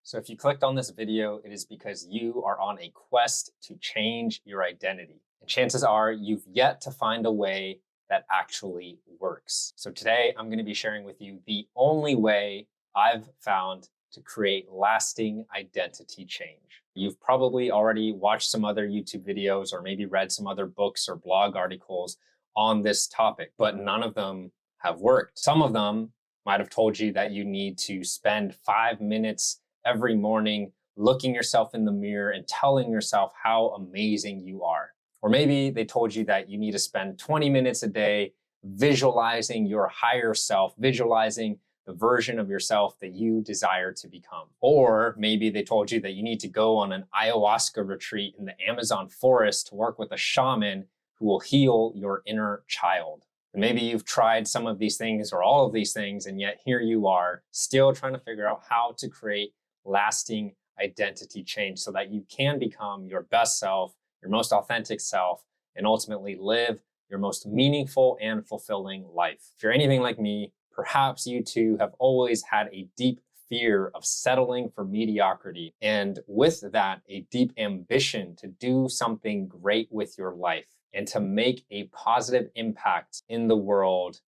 So if you clicked on this video, it is because you are on a quest to change your identity. And chances are you've yet to find a way that actually works. So today I'm going to be sharing with you the only way I've found to create lasting identity change. You've probably already watched some other YouTube videos or maybe read some other books or blog articles on this topic, but none of them have worked. Some of them might have told you that you need to spend 5 minutes every morning looking yourself in the mirror and telling yourself how amazing you are. Or maybe they told you that you need to spend 20 minutes a day visualizing your higher self, visualizing the version of yourself that you desire to become. Or maybe they told you that you need to go on an ayahuasca retreat in the Amazon forest to work with a shaman who will heal your inner child. And maybe you've tried some of these things or all of these things, and yet here you are still trying to figure out how to create lasting identity change so that you can become your best self, your most authentic self, and ultimately live your most meaningful and fulfilling life. If you're anything like me, perhaps you too have always had a deep fear of settling for mediocrity, and with that, a deep ambition to do something great with your life and to make a positive impact in the world,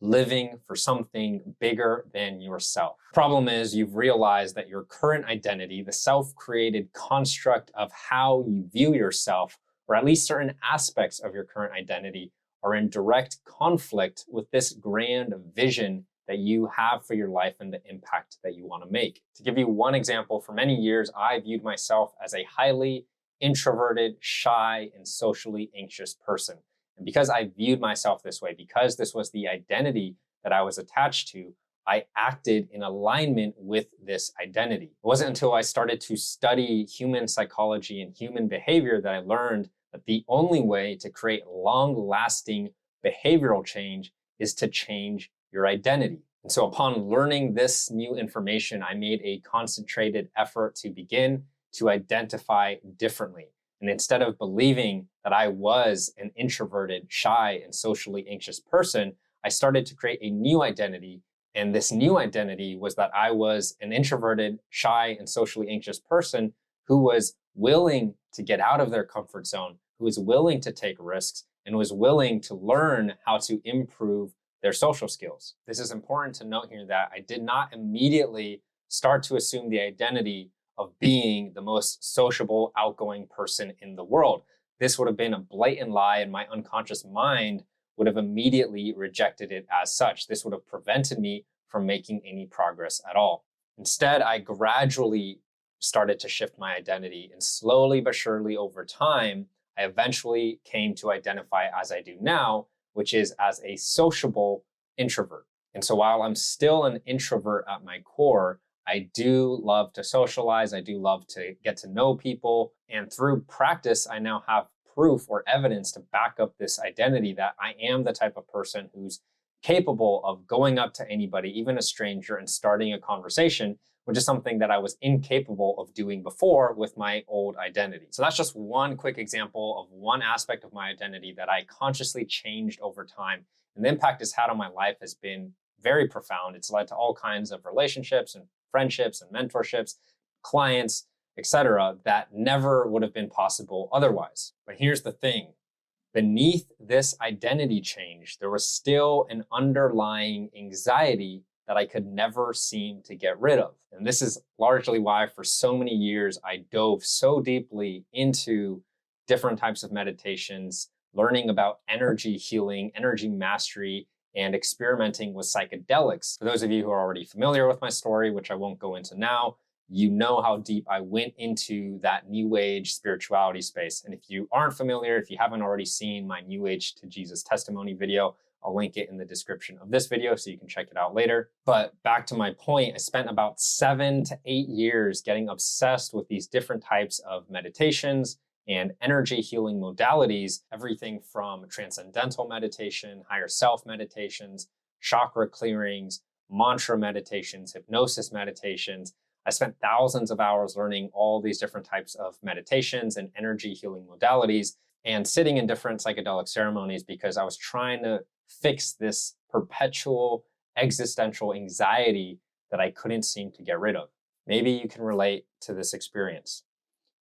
living for something bigger than yourself. Problem is, you've realized that your current identity, the self-created construct of how you view yourself, or at least certain aspects of your current identity, are in direct conflict with this grand vision that you have for your life and the impact that you want to make. To give you one example, for many years, I viewed myself as a highly introverted, shy, and socially anxious person. And because I viewed myself this way, because this was the identity that I was attached to, I acted in alignment with this identity. It wasn't until I started to study human psychology and human behavior that I learned that the only way to create long-lasting behavioral change is to change your identity. And so upon learning this new information, I made a concentrated effort to begin to identify differently. And instead of believing that I was an introverted, shy, and socially anxious person, I started to create a new identity. And this new identity was that I was an introverted, shy, and socially anxious person who was willing to get out of their comfort zone, who was willing to take risks, and was willing to learn how to improve their social skills. This is important to note here that I did not immediately start to assume the identity of being the most sociable, outgoing person in the world. This would have been a blatant lie, and my unconscious mind would have immediately rejected it as such. This would have prevented me from making any progress at all. Instead, I gradually started to shift my identity, and slowly but surely over time, I eventually came to identify as I do now, which is as a sociable introvert. And so while I'm still an introvert at my core, I do love to socialize. I do love to get to know people. And through practice, I now have proof or evidence to back up this identity that I am the type of person who's capable of going up to anybody, even a stranger, and starting a conversation, which is something that I was incapable of doing before with my old identity. So that's just one quick example of one aspect of my identity that I consciously changed over time. And the impact it's had on my life has been very profound. It's led to all kinds of relationships and friendships and mentorships, clients, etc., that never would have been possible otherwise. But here's the thing. Beneath this identity change, there was still an underlying anxiety that I could never seem to get rid of. And this is largely why for so many years I dove so deeply into different types of meditations, learning about energy healing, energy mastery, and experimenting with psychedelics. For those of you who are already familiar with my story, which I won't go into now, you know how deep I went into that New Age spirituality space. And if you aren't familiar, if you haven't already seen my New Age to Jesus testimony video, I'll link it in the description of this video so you can check it out later. But back to my point, I spent about 7 to 8 years getting obsessed with these different types of meditations and energy healing modalities, everything from transcendental meditation, higher self meditations, chakra clearings, mantra meditations, hypnosis meditations. I spent thousands of hours learning all these different types of meditations and energy healing modalities and sitting in different psychedelic ceremonies because I was trying to fix this perpetual existential anxiety that I couldn't seem to get rid of. Maybe you can relate to this experience.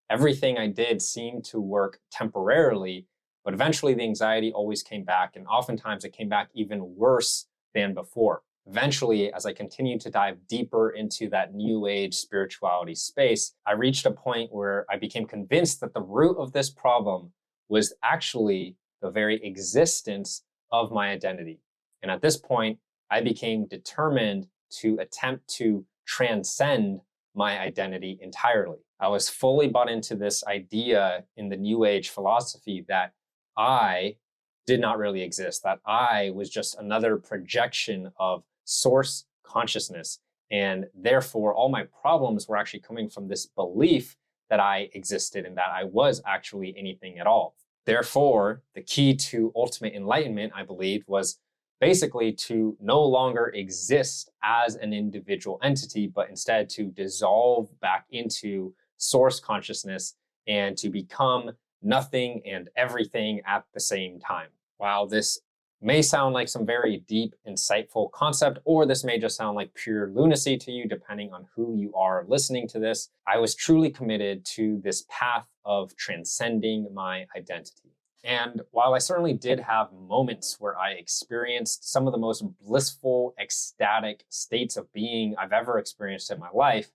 Everything I did seemed to work temporarily, but eventually the anxiety always came back, and oftentimes it came back even worse than before. Eventually, as I continued to dive deeper into that new age spirituality space, I reached a point where I became convinced that the root of this problem was actually the very existence of my identity. And at this point, I became determined to attempt to transcend my identity entirely. I was fully bought into this idea in the New Age philosophy that I did not really exist, that I was just another projection of source consciousness. And therefore, all my problems were actually coming from this belief that I existed and that I was actually anything at all. Therefore, the key to ultimate enlightenment, I believed, was basically to no longer exist as an individual entity, but instead to dissolve back into source consciousness and to become nothing and everything at the same time. While this may sound like some very deep, insightful concept, or this may just sound like pure lunacy to you, depending on who you are listening to this, I was truly committed to this path of transcending my identity. And while I certainly did have moments where I experienced some of the most blissful, ecstatic states of being I've ever experienced in my life,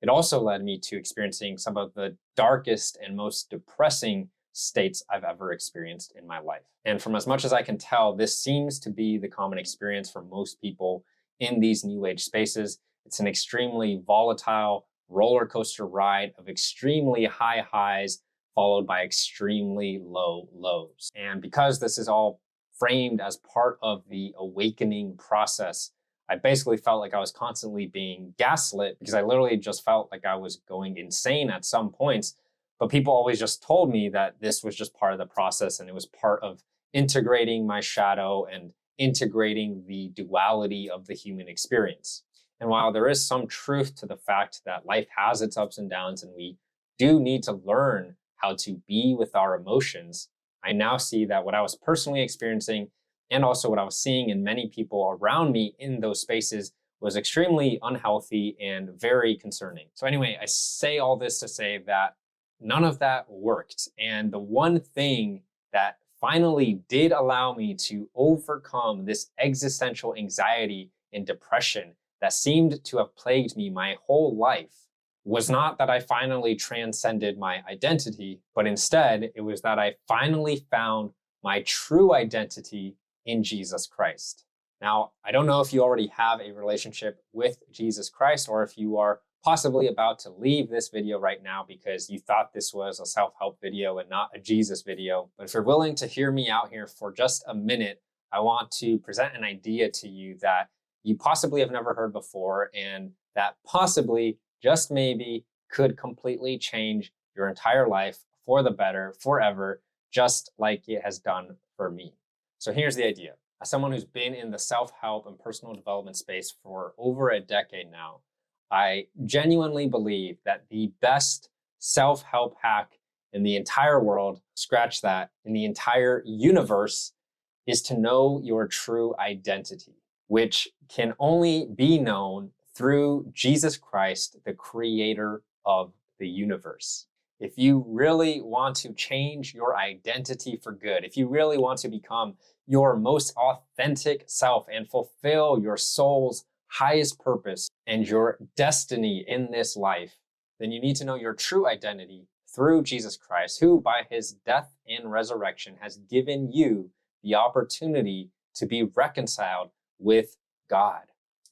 it also led me to experiencing some of the darkest and most depressing states I've ever experienced in my life. And from as much as I can tell, this seems to be the common experience for most people in these new age spaces. It's an extremely volatile roller coaster ride of extremely high highs followed by extremely low lows. And because this is all framed as part of the awakening process, I basically felt like I was constantly being gaslit because I literally just felt like I was going insane at some points. But people always just told me that this was just part of the process and it was part of integrating my shadow and integrating the duality of the human experience. And while there is some truth to the fact that life has its ups and downs and we do need to learn how to be with our emotions, I now see that what I was personally experiencing and also what I was seeing in many people around me in those spaces was extremely unhealthy and very concerning. So anyway, I say all this to say that none of that worked. And the one thing that finally did allow me to overcome this existential anxiety and depression that seemed to have plagued me my whole life was not that I finally transcended my identity, but instead it was that I finally found my true identity in Jesus Christ. Now, I don't know if you already have a relationship with Jesus Christ or if you are possibly about to leave this video right now because you thought this was a self-help video and not a Jesus video. But if you're willing to hear me out here for just a minute, I want to present an idea to you that you possibly have never heard before and that possibly, just maybe, could completely change your entire life for the better, forever, just like it has done for me. So here's the idea. As someone who's been in the self-help and personal development space for over a decade now, I genuinely believe that the best self-help hack in the entire world, scratch that, in the entire universe, is to know your true identity, which can only be known through Jesus Christ, the creator of the universe. If you really want to change your identity for good, if you really want to become your most authentic self and fulfill your soul's highest purpose and your destiny in this life, then you need to know your true identity through Jesus Christ, who by his death and resurrection has given you the opportunity to be reconciled with God.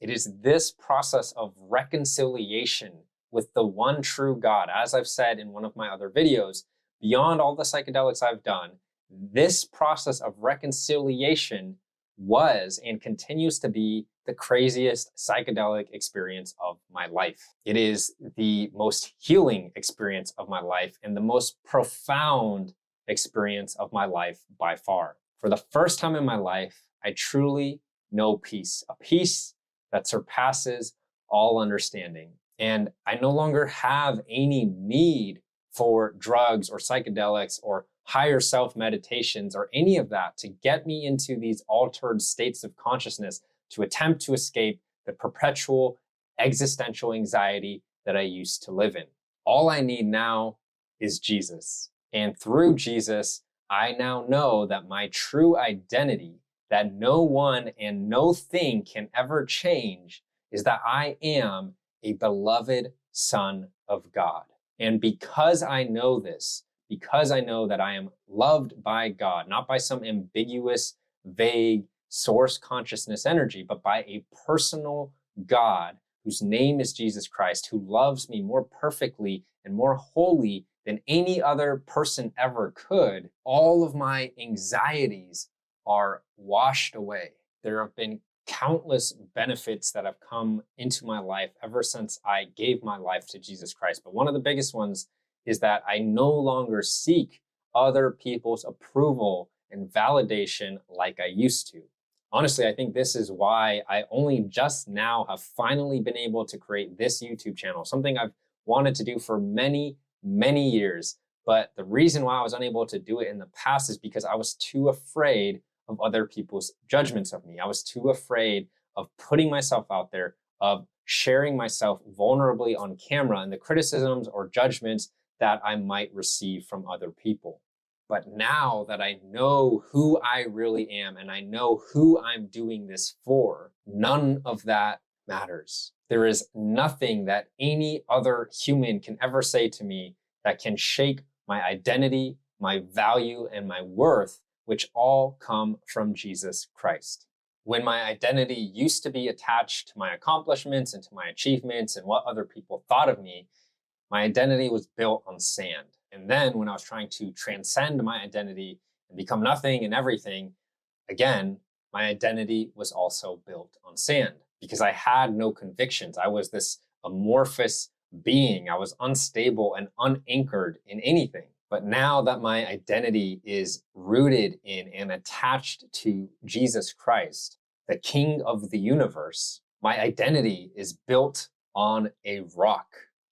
It is this process of reconciliation with the one true God, as I've said in one of my other videos, beyond all the psychedelics I've done, this process of reconciliation was and continues to be the craziest psychedelic experience of my life. It is the most healing experience of my life and the most profound experience of my life by far. For the first time in my life, I truly know peace, a peace that surpasses all understanding. And I no longer have any need for drugs or psychedelics or higher self meditations or any of that to get me into these altered states of consciousness to attempt to escape the perpetual existential anxiety that I used to live in. All I need now is Jesus. And through Jesus, I now know that my true identity, that no one and no thing can ever change, is that I am a beloved son of God. And because I know this, because I know that I am loved by God, not by some ambiguous, vague source consciousness energy, but by a personal God whose name is Jesus Christ, who loves me more perfectly and more wholly than any other person ever could, all of my anxieties are washed away. There have been countless benefits that have come into my life ever since I gave my life to Jesus Christ. But one of the biggest ones is that I no longer seek other people's approval and validation like I used to. Honestly, I think this is why I only just now have finally been able to create this YouTube channel, something I've wanted to do for many, many years. But the reason why I was unable to do it in the past is because I was too afraid of other people's judgments of me. I was too afraid of putting myself out there, of sharing myself vulnerably on camera and the criticisms or judgments that I might receive from other people. But now that I know who I really am and I know who I'm doing this for, none of that matters. There is nothing that any other human can ever say to me that can shake my identity, my value, and my worth, which all come from Jesus Christ. When my identity used to be attached to my accomplishments and to my achievements and what other people thought of me, my identity was built on sand. And then when I was trying to transcend my identity and become nothing and everything, again, my identity was also built on sand because I had no convictions. I was this amorphous being. I was unstable and unanchored in anything. But now that my identity is rooted in and attached to Jesus Christ, the King of the universe, my identity is built on a rock.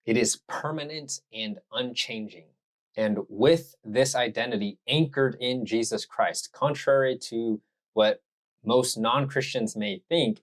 It is permanent and unchanging. And with this identity anchored in Jesus Christ, contrary to what most non-Christians may think,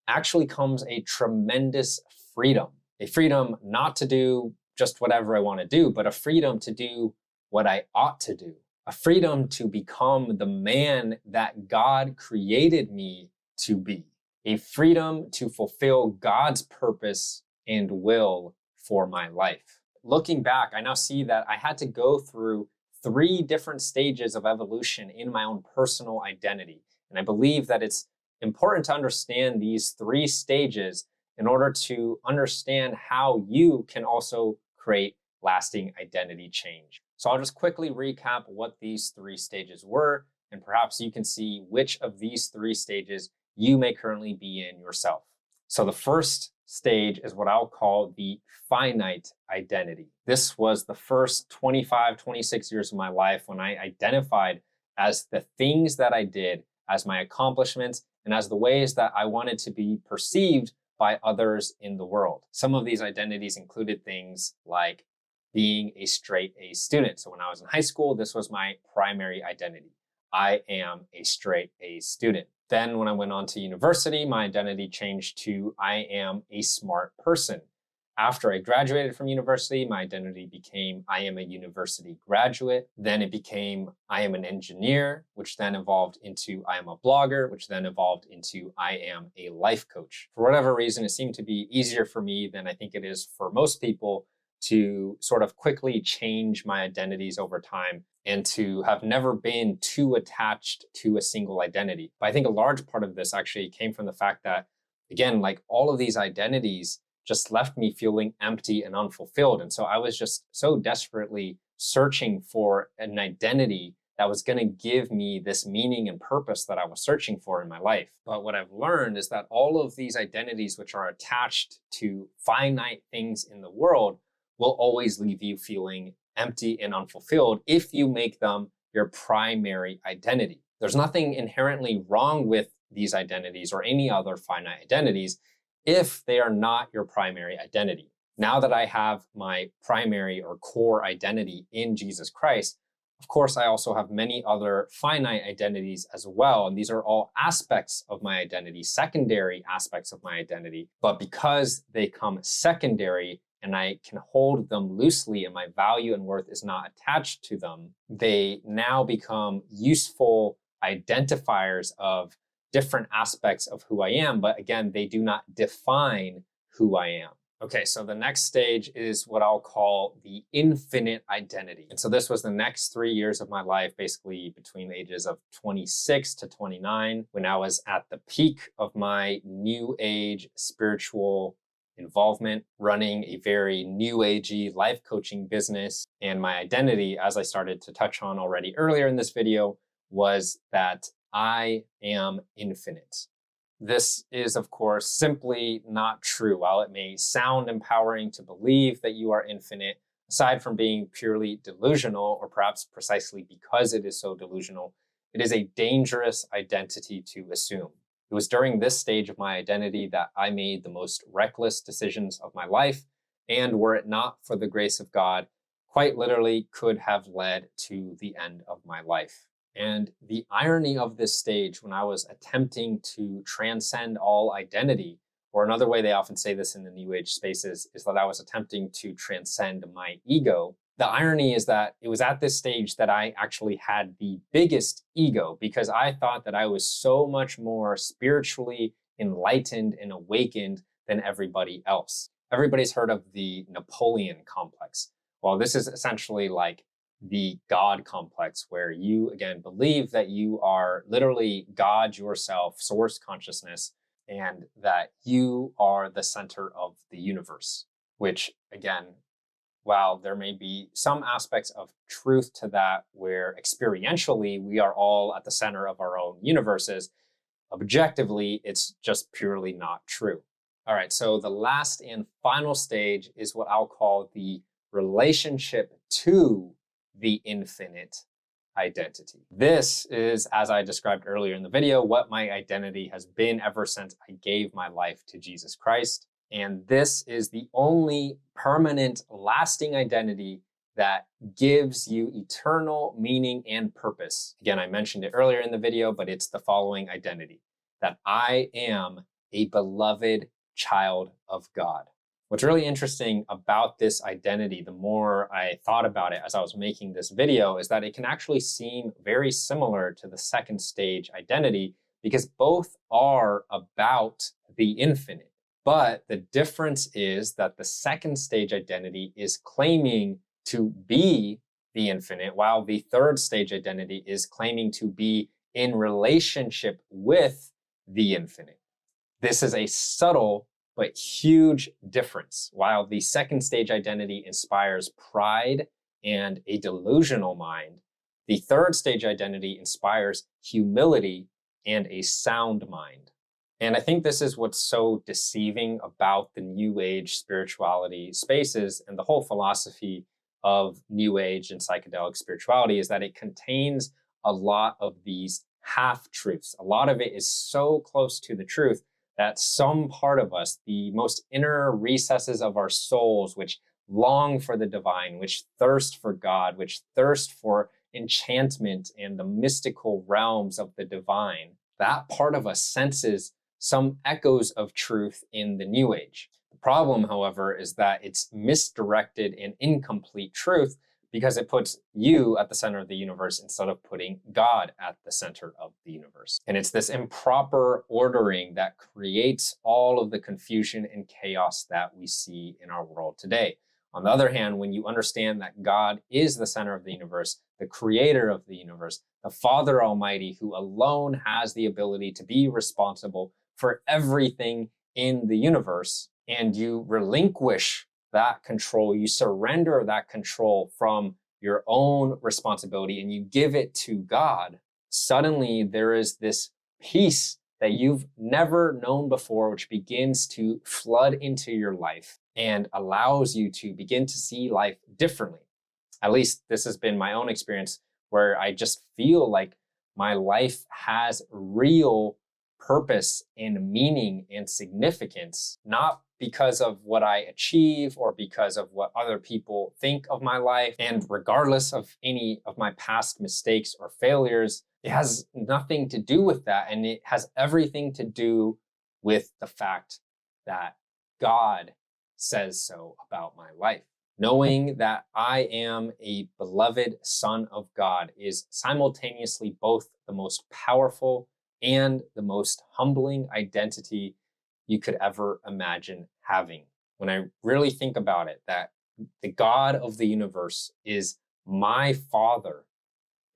actually comes a tremendous freedom. A freedom not to do just whatever I want to do, but a freedom to do what I ought to do. A freedom to become the man that God created me to be. A freedom to fulfill God's purpose and will for my life. Looking back, I now see that I had to go through 3 different stages of evolution in my own personal identity. And I believe that it's important to understand these 3 stages in order to understand how you can also create lasting identity change. So I'll just quickly recap what these 3 stages were, and perhaps you can see which of these 3 stages you may currently be in yourself. So the first stage is what I'll call the finite identity. This was the first 25, 26 years of my life when I identified as the things that I did, as my accomplishments, and as the ways that I wanted to be perceived by others in the world. Some of these identities included things like being a straight A student. So when I was in high school, this was my primary identity. I am a straight A student. Then when I went on to university, my identity changed to I am a smart person. After I graduated from university, my identity became I am a university graduate. Then it became I am an engineer, which then evolved into I am a blogger, which then evolved into I am a life coach. For whatever reason, it seemed to be easier for me than I think it is for most people to sort of quickly change my identities over time and to have never been too attached to a single identity. But I think a large part of this actually came from the fact that, again, like all of these identities just left me feeling empty and unfulfilled. And so I was just so desperately searching for an identity that was going to give me this meaning and purpose that I was searching for in my life. But what I've learned is that all of these identities, which are attached to finite things in the world, will always leave you feeling empty and unfulfilled if you make them your primary identity. There's nothing inherently wrong with these identities or any other finite identities if they are not your primary identity. Now that I have my primary or core identity in Jesus Christ, Of course, I also have many other finite identities as well. And these are all aspects of my identity, secondary aspects of my identity. But because they come secondary and I can hold them loosely and my value and worth is not attached to them, they now become useful identifiers of different aspects of who I am. But again, they do not define who I am. Okay, so the next stage is what I'll call the infinite identity. And so this was the next 3 years of my life, basically between the ages of 26 to 29, when I was at the peak of my new age spiritual involvement, running a very new agey life coaching business. And my identity, as I started to touch on already earlier in this video, was that I am infinite. This is, of course, simply not true. While it may sound empowering to believe that you are infinite, aside from being purely delusional, or perhaps precisely because it is so delusional, it is a dangerous identity to assume. It was during this stage of my identity that I made the most reckless decisions of my life, and were it not for the grace of God, quite literally could have led to the end of my life. And the irony of this stage, when I was attempting to transcend all identity, or another way they often say this in the New Age spaces, is that I was attempting to transcend my ego. The irony is that it was at this stage that I actually had the biggest ego, because I thought that I was so much more spiritually enlightened and awakened than everybody else. Everybody's heard of the Napoleon complex. Well, this is essentially like the God complex, where you, again, believe that you are literally God yourself, source consciousness, and that you are the center of the universe, which, again, while there may be some aspects of truth to that, where experientially we are all at the center of our own universes, objectively, it's just purely not true. All right, so the last and final stage is what I'll call the relationship to the infinite identity. This is, as I described earlier in the video, what my identity has been ever since I gave my life to Jesus Christ. And this is the only permanent, lasting identity that gives you eternal meaning and purpose. Again, I mentioned it earlier in the video, but it's the following identity: that I am a beloved child of God. What's really interesting about this identity, the more I thought about it as I was making this video, is that it can actually seem very similar to the second stage identity, because both are about the infinite. But the difference is that the second stage identity is claiming to be the infinite, while the third stage identity is claiming to be in relationship with the infinite. This is a subtle but huge difference. While the second stage identity inspires pride and a delusional mind, the third stage identity inspires humility and a sound mind. And I think this is what's so deceiving about the New Age spirituality spaces and the whole philosophy of New Age and psychedelic spirituality, is that it contains a lot of these half-truths. A lot of it is so close to the truth that some part of us, the most inner recesses of our souls, which long for the divine, which thirst for God, which thirst for enchantment and the mystical realms of the divine, that part of us senses some echoes of truth in the New Age. The problem, however, is that it's misdirected and incomplete truth, because it puts you at the center of the universe instead of putting God at the center of the universe. And it's this improper ordering that creates all of the confusion and chaos that we see in our world today. On the other hand, when you understand that God is the center of the universe, the creator of the universe, the Father Almighty, who alone has the ability to be responsible for everything in the universe, and you relinquish that control, you surrender that control from your own responsibility and you give it to God, suddenly there is this peace that you've never known before, which begins to flood into your life and allows you to begin to see life differently. At least this has been my own experience, where I just feel like my life has real purpose and meaning and significance, not because of what I achieve or because of what other people think of my life. And regardless of any of my past mistakes or failures, it has nothing to do with that. And it has everything to do with the fact that God says so about my life. Knowing that I am a beloved son of God is simultaneously both the most powerful and the most humbling identity you could ever imagine having. When I really think about it, that the God of the universe is my father,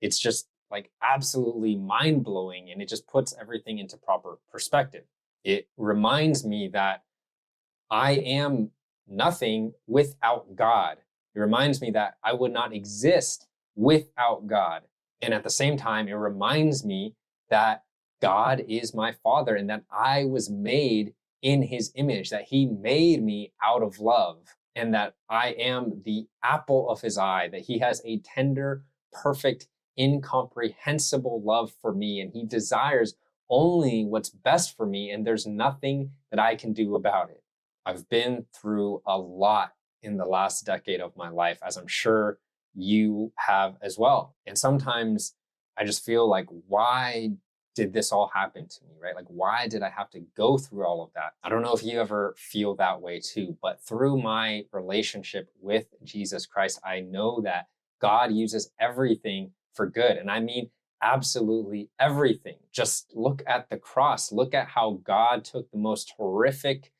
it's just like absolutely mind blowing, and it just puts everything into proper perspective. It reminds me that I am nothing without God. It reminds me that I would not exist without God. And at the same time, it reminds me that God is my father and that I was made in his image, that he made me out of love, and that I am the apple of his eye, that he has a tender, perfect, incomprehensible love for me, and he desires only what's best for me, and there's nothing that I can do about it. I've been through a lot in the last decade of my life, as I'm sure you have as well. And sometimes I just feel like, why did this all happen to me, right? Like, why did I have to go through all of that? I don't know if you ever feel that way too, but through my relationship with Jesus Christ, I know that God uses everything for good. And I mean, absolutely everything. Just look at the cross. Look at how God took the most horrific,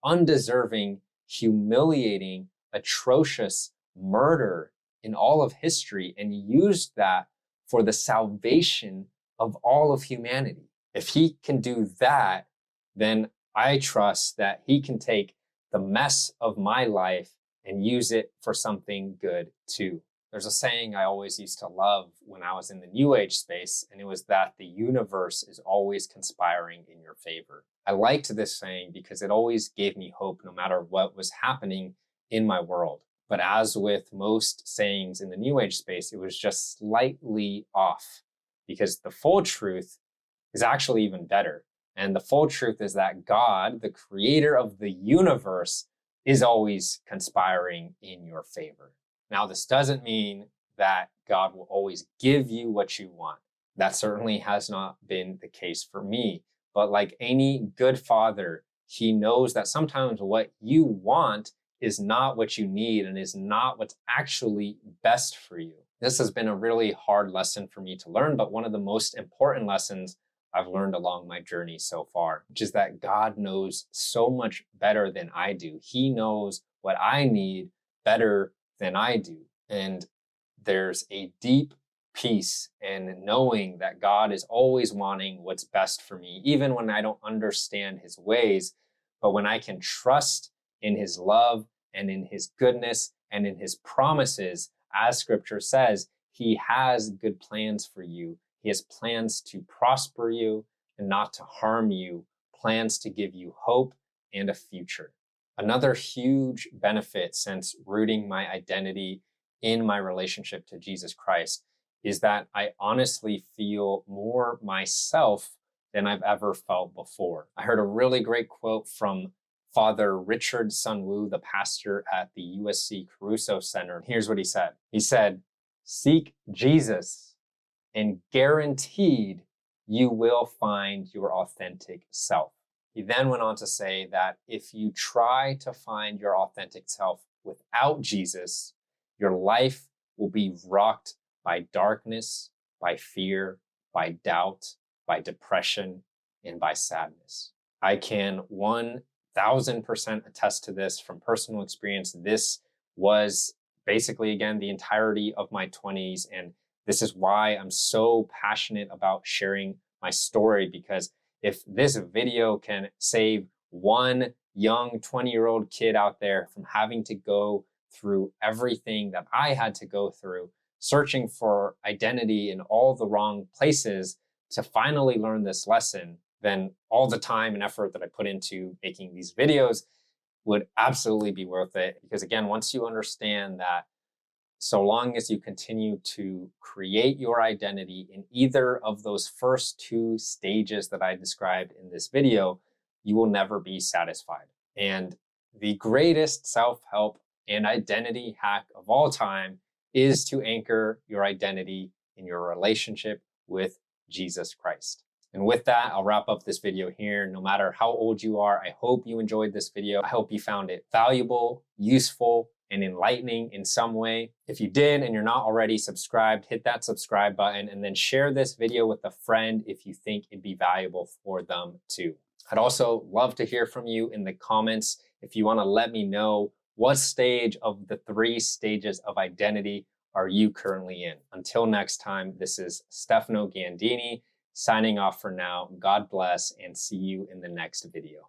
undeserving, humiliating, atrocious murder in all of history and used that for the salvation of all of humanity. If he can do that, then I trust that he can take the mess of my life and use it for something good too. There's a saying I always used to love when I was in the New Age space, and it was that the universe is always conspiring in your favor. I liked this saying because it always gave me hope no matter what was happening in my world. But as with most sayings in the New Age space, it was just slightly off, because the full truth is actually even better. And the full truth is that God, the creator of the universe, is always conspiring in your favor. Now, this doesn't mean that God will always give you what you want. That certainly has not been the case for me. But like any good father, he knows that sometimes what you want is not what you need and is not what's actually best for you. This has been a really hard lesson for me to learn, but one of the most important lessons I've learned along my journey so far, which is that God knows so much better than I do. He knows what I need better than I do. And there's a deep peace in knowing that God is always wanting what's best for me, even when I don't understand his ways. But when I can trust in his love and in his goodness and in his promises, as scripture says, he has good plans for you. He has plans to prosper you and not to harm you, plans to give you hope and a future. Another huge benefit since rooting my identity in my relationship to Jesus Christ is that I honestly feel more myself than I've ever felt before. I heard a really great quote from Father Richard Sunwoo, the pastor at the USC Caruso Center. Here's what he said. He said, "Seek Jesus, and guaranteed you will find your authentic self." He then went on to say that if you try to find your authentic self without Jesus, your life will be rocked by darkness, by fear, by doubt, by depression, and by sadness. I can 1000% attest to this from personal experience. This was basically, again, the entirety of my 20s. And this is why I'm so passionate about sharing my story, because if this video can save one young 20-year-old kid out there from having to go through everything that I had to go through, searching for identity in all the wrong places to finally learn this lesson, then all the time and effort that I put into making these videos would absolutely be worth it. Because again, once you understand that so long as you continue to create your identity in either of those first two stages that I described in this video, you will never be satisfied. And The greatest self-help and identity hack of all time is to anchor your identity in your relationship with Jesus Christ. And with that, I'll wrap up this video here. No matter how old you are, I hope you enjoyed this video. I hope you found it valuable, useful, and enlightening in some way. If you did and you're not already subscribed, hit that subscribe button and then share this video with a friend if you think it'd be valuable for them too. I'd also love to hear from you in the comments if you want to let me know what stage of the 3 stages of identity are you currently in. Until next time, this is Stefano Gandini signing off for now. God bless and see you in the next video.